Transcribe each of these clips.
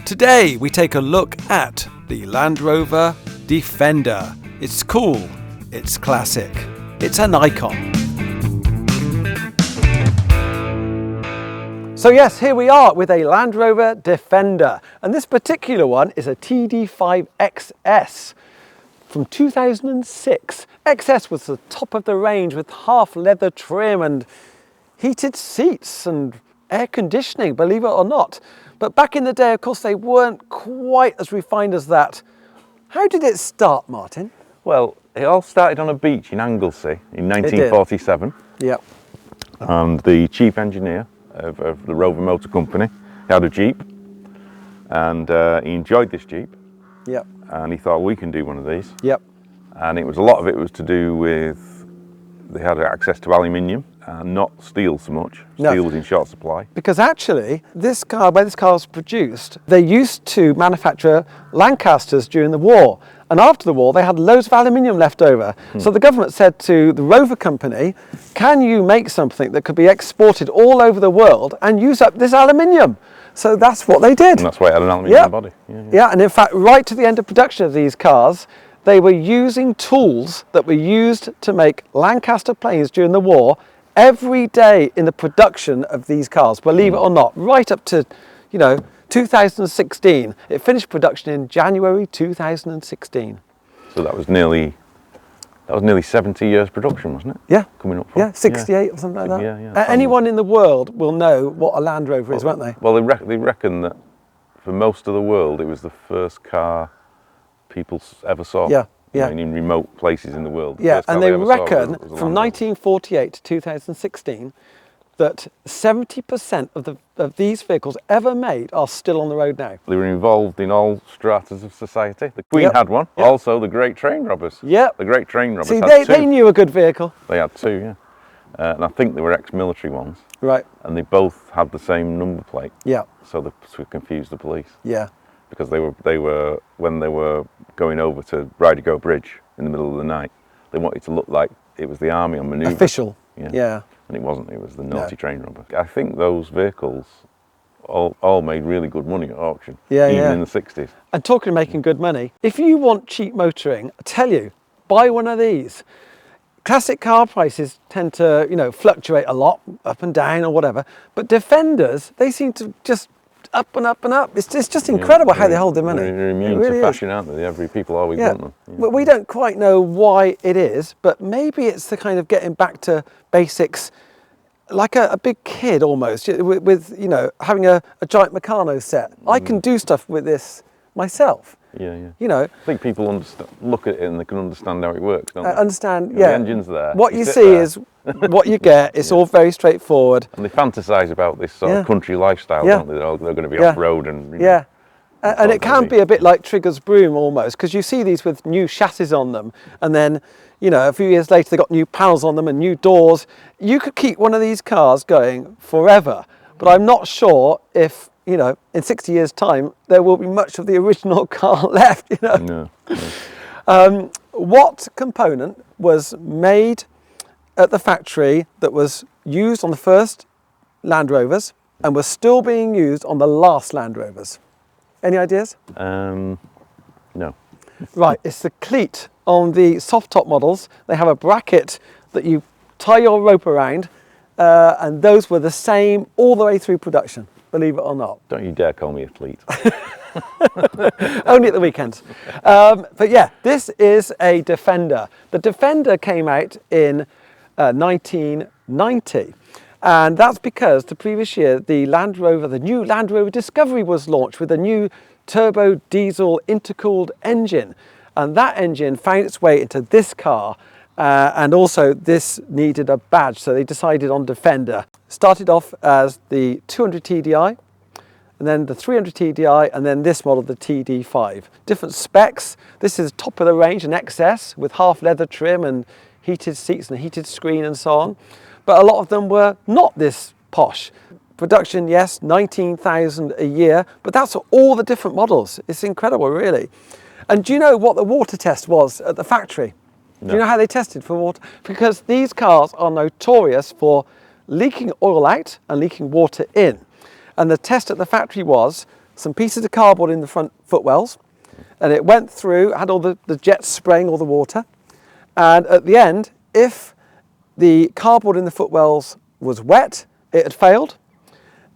Today we take a look at the Land Rover Defender. It's cool, it's classic, it's an icon. So yes, here we are with a Land Rover Defender, and this particular one is a TD5 XS from 2006. XS was the top of the range with half leather trim and heated seats and air conditioning, believe it or not. But back in the day, of course, they weren't quite as refined as that. How did it start, Martin? Well, it all started on a beach in Anglesey in 1947. Yep. And the chief engineer of the Rover Motor Company had a Jeep, and he enjoyed this Jeep. Yep. And he thought, we can do one of these. Yep. And a lot of it was to do with, they had access to aluminium and not steel so much. Steel was in short supply. Because actually, this car, where this car was produced, they used to manufacture Lancasters during the war. And after the war, they had loads of aluminium left over. So the government said to the Rover company, can you make something that could be exported all over the world and use up this aluminium? So that's what they did. And that's why it had an aluminium body. Yeah, and in fact, right to the end of production of these cars, they were using tools that were used to make Lancaster planes during the war every day in the production of these cars, believe it or not, right up to, 2016. It finished production in January 2016. So that was nearly 70 years production, wasn't it? Yeah. Coming up for. Yeah, 68 or something like that. Yeah. Anyone in the world will know what a Land Rover is, won't they? Well, they reckon that for most of the world, it was the first car people ever saw. Yeah. In remote places in the world. Yeah, and they reckon was a from Land Rover. 1948 to 2016 that 70% of these vehicles ever made are still on the road now. They were involved in all stratas of society. The Queen had one. Yep. Also, the Great Train Robbers. Yep. The Great Train Robbers. See, had two. they knew a good vehicle. They had two, yeah. And I think they were ex-military ones. Right. And they both had the same number plate. Yeah. So they confused the police. Yeah. Because they were when they were going over to Ryder Bridge in the middle of the night, they wanted to look like it was the army on manoeuvre. Official. Yeah. And it wasn't. It was the naughty train robber. I think those vehicles all made really good money at auction. Yeah, even in the 60s. And talking of making good money, if you want cheap motoring, I tell you, buy one of these. Classic car prices tend to, fluctuate a lot, up and down or whatever. But Defenders, they seem to just up and up and up. It's just incredible how they hold their money. They're immune to fashion, aren't they? People always want them. Yeah. But we don't quite know why it is, but maybe it's the kind of getting back to basics, like a big kid almost, with having a giant Meccano set. I can do stuff with this myself. Yeah. I think people look at it and they can understand how it works, don't they? Understand, The engine's there. What you see is what you get. It's all very straightforward. And they fantasise about this sort of country lifestyle, don't they? They're going to be off-road and... And it can be a bit like Trigger's broom almost, because you see these with new chassis on them, and then, a few years later they got new panels on them and new doors. You could keep one of these cars going forever, but I'm not sure if, in 60 years' time, there will be much of the original car left, No. What component was made at the factory that was used on the first Land Rovers and was still being used on the last Land Rovers? Any ideas? No. Right, it's the cleat on the soft top models. They have a bracket that you tie your rope around, and those were the same all the way through production, believe it or not. Don't you dare call me a fleet. Only at the weekends. But yeah, this is a Defender. The Defender came out in 1990. And that's because the previous year, the new Land Rover Discovery was launched with a new turbo diesel intercooled engine. And that engine found its way into this car. And also this needed a badge, so they decided on Defender. Started off as the 200 TDI, and then the 300 TDI, and then this model, the TD5. Different specs. This is top of the range, an XS with half leather trim and heated seats and a heated screen and so on. But a lot of them were not this posh. Production, yes, 19,000 a year, but that's all the different models. It's incredible, really. And do you know what the water test was at the factory? No. Do you know how they tested for water? Because these cars are notorious for leaking oil out and leaking water in. And the test at the factory was some pieces of cardboard in the front footwells, and it went through, had all the jets spraying all the water, and at the end, if the cardboard in the footwells was wet, it had failed,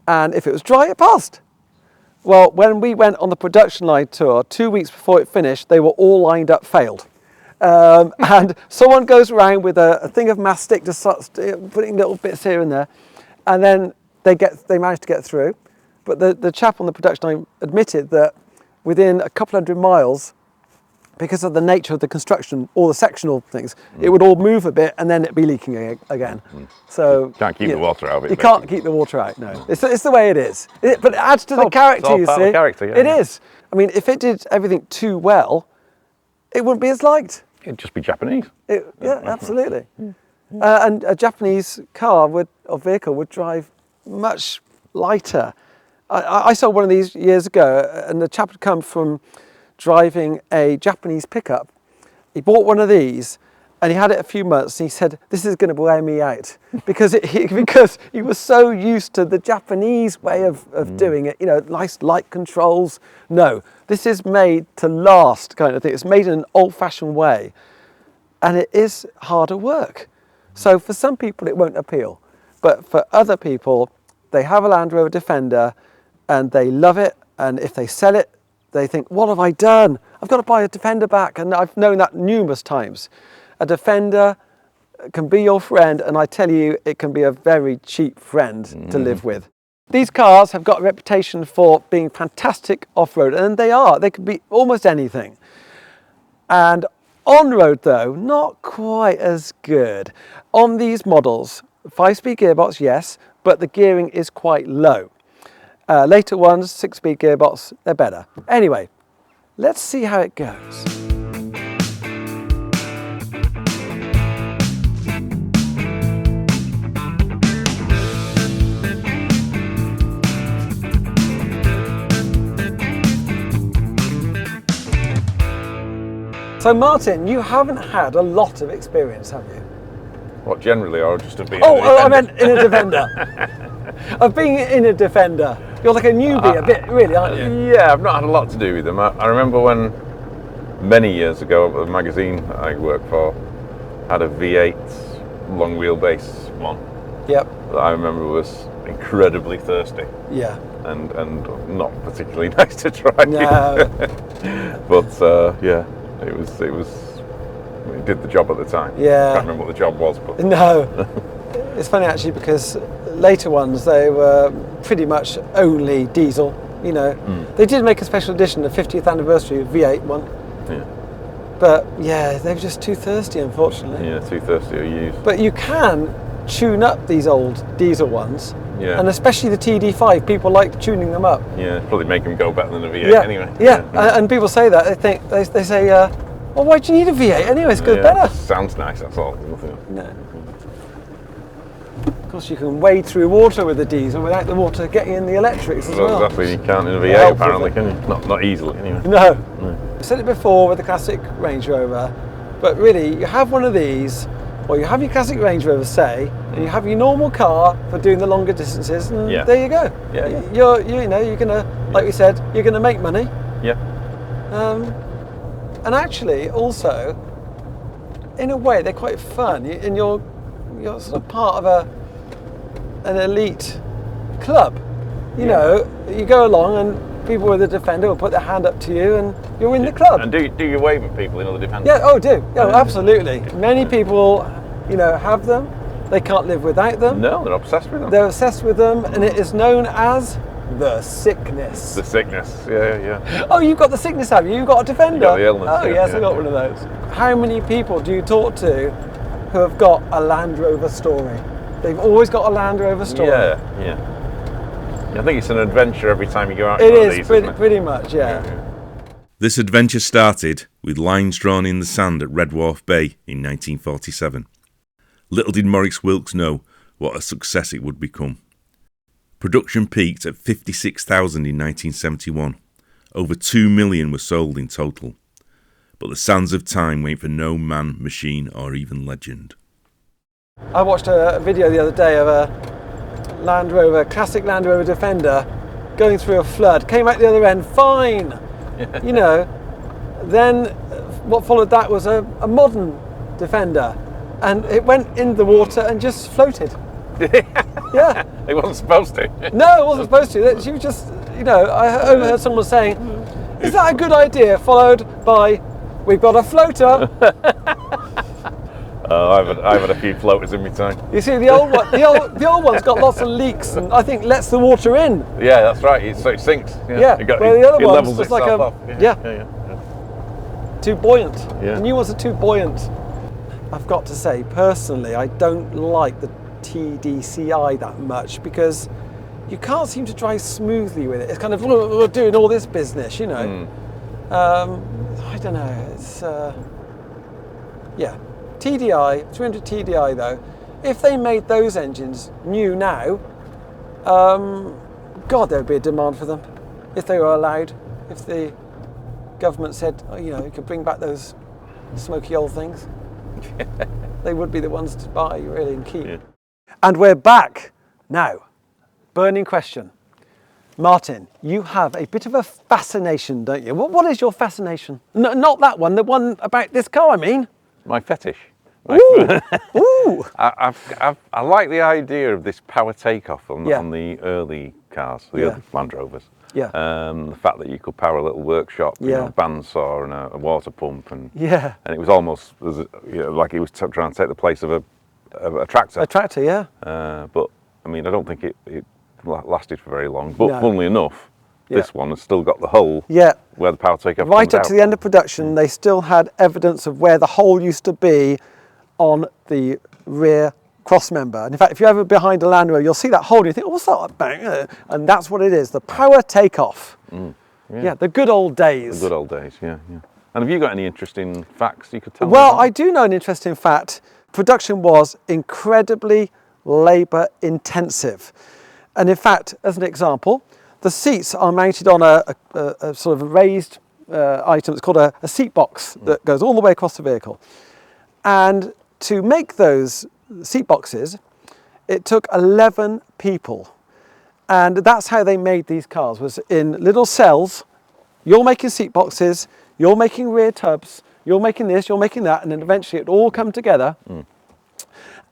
and if it was dry, it passed. Well, when we went on the production line tour, 2 weeks before it finished, they were all lined up failed. And someone goes around with a thing of mastic, just putting little bits here and there, and then they manage to get through. But the chap on the production line admitted that within a couple hundred miles, because of the nature of the construction, all the sectional things, it would all move a bit and then it'd be leaking again. So you can't keep the water out of it. You can't keep the water out, no. It's the way it is. But it adds to the character, you see. The character, yeah. It is. I mean, if it did everything too well, it wouldn't be as liked. It'd just be Japanese. Yeah, absolutely. And a Japanese car or vehicle would drive much lighter. I saw one of these years ago, and the chap had come from driving a Japanese pickup. He bought one of these and he had it a few months and he said, this is going to wear me out because he was so used to the Japanese way of doing it, nice light controls. No, this is made to last kind of thing. It's made in an old-fashioned way and it is harder work. So for some people it won't appeal, but for other people, they have a Land Rover Defender and they love it, and if they sell it, they think, what have I done? I've got to buy a Defender back. And I've known that numerous times. A Defender can be your friend, and I tell you, it can be a very cheap friend to live with. These cars have got a reputation for being fantastic off-road, and they are. They can be almost anything. And on-road, though, not quite as good. On these models, 5-speed gearbox, yes, but the gearing is quite low. Later ones, 6-speed gearbox, they're better. Anyway, let's see how it goes. So Martin, you haven't had a lot of experience, have you? What, generally, or just of being I meant in a Defender. Of being in a Defender. You're like a newbie a bit, really, aren't you? Yeah, I've not had a lot to do with them. I remember when, many years ago, a magazine I worked for had a V8 long wheelbase one. Yep. That I remember was incredibly thirsty. Yeah. And not particularly nice to try. No. But yeah, it did the job at the time. Yeah. I can't remember what the job was, but no. It's funny actually because later ones they were pretty much only diesel. They did make a special edition, the 50th anniversary V8 one. Yeah. But yeah, they were just too thirsty, unfortunately. Yeah, too thirsty to use. But you can tune up these old diesel ones. Yeah. And especially the TD5, people like tuning them up. Yeah, probably make them go better than a V8 anyway. Yeah. And people say that. They say, well, why do you need a V8 anyway? It's good, better. Sounds nice, that's all. Nothing else. No. Of course, you can wade through water with a diesel without the water getting in the electrics as well. Exactly, you can't in a V8 apparently, can you? Not easily anyway. No. I said it before with the classic Range Rover, but really, you have one of these, or you have your classic Range Rover, say, and you have your normal car for doing the longer distances, and there you go. Yeah. You're gonna, like we said, you're gonna make money. Yeah. And actually, also, in a way, they're quite fun, and you're sort of part of an elite club. You go along and people with a Defender will put their hand up to you and you're in the club. And do you wave at people in other Defenders? Yeah, do. Yeah, absolutely. Many people, have them. They can't live without them. No, they're obsessed with them. They're obsessed with them, and it is known as the sickness. The sickness, yeah. Oh, you've got the sickness, have you? You've got a Defender? Got the illness. Oh, yes, I got one of those. How many people do you talk to who have got a Land Rover story? They've always got a Land Rover story. Yeah. I think it's an adventure every time you go out. It is, pretty much, yeah. This adventure started with lines drawn in the sand at Red Wharf Bay in 1947. Little did Maurice Wilks know what a success it would become. Production peaked at 56,000 in 1971. Over 2 million were sold in total. But the sands of time wait for no man, machine or even legend. I watched a video the other day of a classic Land Rover Defender going through a flood, came out the other end fine. You know, then what followed that was a modern Defender, and it went in the water and just floated. Yeah. It wasn't supposed to. No, it wasn't supposed to. She was just, you know, I overheard someone saying, "Is that a good idea?" Followed by, "We've got a floater." Oh, I've had a few floaters in my time. You see, the old one's got lots of leaks, and I think lets the water in. Yeah, that's right. So it sinks. Yeah. It got, well, the other it one's levels just like itself a off. yeah. Too buoyant. Yeah. The new ones are too buoyant. I've got to say, personally, I don't like the TDCi that much because you can't seem to drive smoothly with it. It's kind of doing all this business, you know. I don't know. It's yeah. TDI, 200 TDI though, if they made those engines new now, God, there would be a demand for them if they were allowed. If the government said, oh, you know, you could bring back those smoky old things, they would be the ones to buy, really, and keep. Yeah. And we're back now. Burning question. Martin, you have a bit of a fascination, don't you? What is your fascination? No, not that one, the one about this car, I mean. My fetish. Ooh. Ooh. I like the idea of this power takeoff on Yeah. the early cars, the Yeah. early Land Rovers. Yeah. The fact that you could power a little workshop, you know, a bandsaw and a water pump, and it was almost like it was trying to take the place of a tractor. A tractor, yeah. But I mean, I don't think it lasted for very long. But funnily enough, this one has still got the hole where the power takeoff right comes up to the end of production, they still had evidence of where the hole used to be on the rear cross member. And in fact, if you're ever behind a Land Rover, you'll see that hole and you think, oh, what's that about? And that's what it is, the power takeoff. Yeah, the good old days. The good old days, yeah. And have you got any interesting facts you could tell me? Well, I do know an interesting fact. Production was incredibly labour intensive. And in fact, as an example, the seats are mounted on a sort of raised item. It's called a seat box that goes all the way across the vehicle. And to make those seat boxes, it took 11 people. And that's how they made these cars, was in little cells. You're making seat boxes, you're making rear tubs, you're making this, you're making that, and then eventually it all come together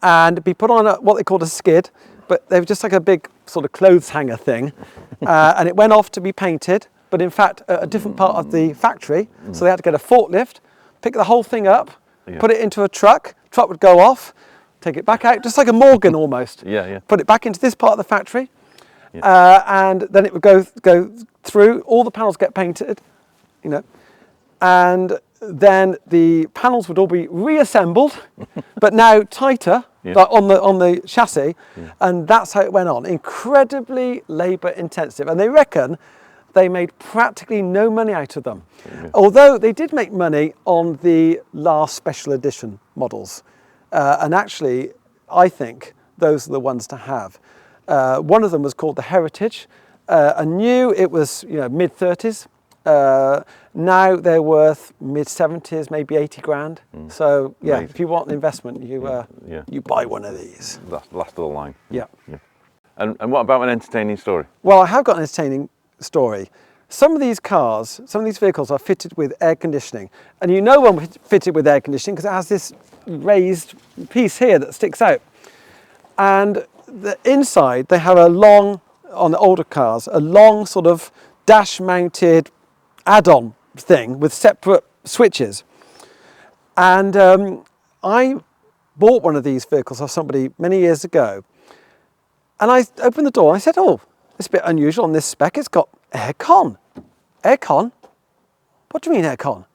and be put on what they called a skid, but they were just like a big sort of clothes hanger thing. And it went off to be painted, but in fact, at a different part of the factory. So they had to get a forklift, pick the whole thing up, put it into a truck would go off, take it back out, just like a Morgan almost. Put it back into this part of the factory, and then it would go through, all the panels get painted, you know, and then the panels would all be reassembled, but now tighter, like on the chassis, and that's how it went on. Incredibly labour intensive, and they reckon they made practically no money out of them. Although they did make money on the last special edition models. And actually, I think those are the ones to have. One of them was called the Heritage. And new, it was mid-30s. Now they're worth mid-70s, maybe 80 grand. So yeah, amazing. If you want an investment, you buy one of these. That's last of the line. Yeah. And what about an entertaining story? Well, I have got an entertaining story. Some of these cars, some of these vehicles are fitted with air conditioning. And you know one fitted with air conditioning because it has this raised piece here that sticks out. And the inside, they have a long, on the older cars, a long sort of dash-mounted add-on thing with separate switches. And I bought one of these vehicles off somebody many years ago. And I opened the door and I said, oh, it's a bit unusual on this spec. It's got aircon. Aircon? What do you mean aircon?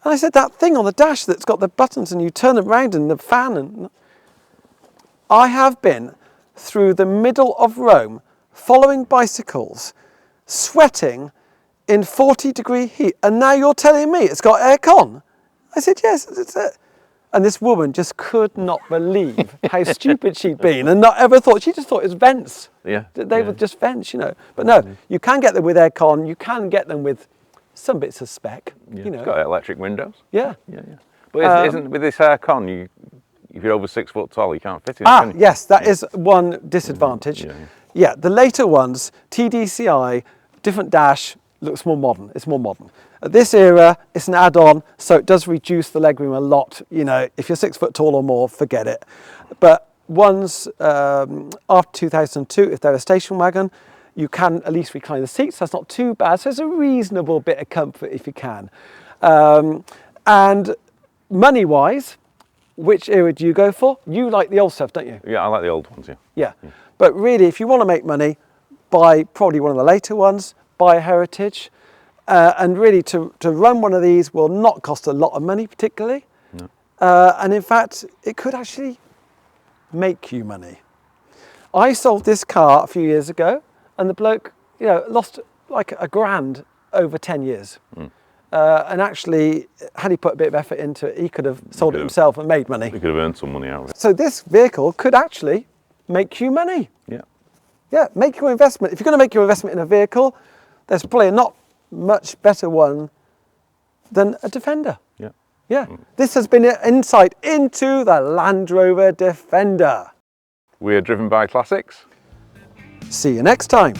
And I said, that thing on the dash that's got the buttons and you turn them round and the fan. And I have been through the middle of Rome following bicycles, sweating in 40-degree heat. And now you're telling me it's got aircon? I said, yes, it's it. And this woman just could not believe how stupid she'd been and not ever thought, she just thought it was vents. They were just vents, But no, you can get them with aircon, you can get them with some bits of spec, It's got electric windows. Yeah. But isn't with this aircon, if you're over 6 foot tall, you can't fit in it, can you? Yes, that is one disadvantage. Yeah, the later ones, TDCi, different dash, looks more modern. It's more modern. At this era, it's an add-on, so it does reduce the legroom a lot. You know, if you're 6 foot tall or more, forget it. But ones after 2002, if they're a station wagon, you can at least recline the seats. That's not too bad. So it's a reasonable bit of comfort if you can. And money-wise, which era do you go for? You like the old stuff, don't you? Yeah, I like the old ones, yeah. Yeah. But really, if you want to make money, buy probably one of the later ones, buy a Heritage. And really, to run one of these will not cost a lot of money particularly. No. And in fact, it could actually make you money. I sold this car a few years ago, and the bloke, you know, lost like £1,000 over 10 years. And actually, had he put a bit of effort into it, he could have sold it himself and made money. We could have earned some money out of it. So this vehicle could actually make you money. Yeah. Yeah, make your investment. If you're going to make your investment in a vehicle, there's probably not much better one than a Defender. Yeah. Yeah. This has been an insight into the Land Rover Defender. We're driven by classics. See you next time.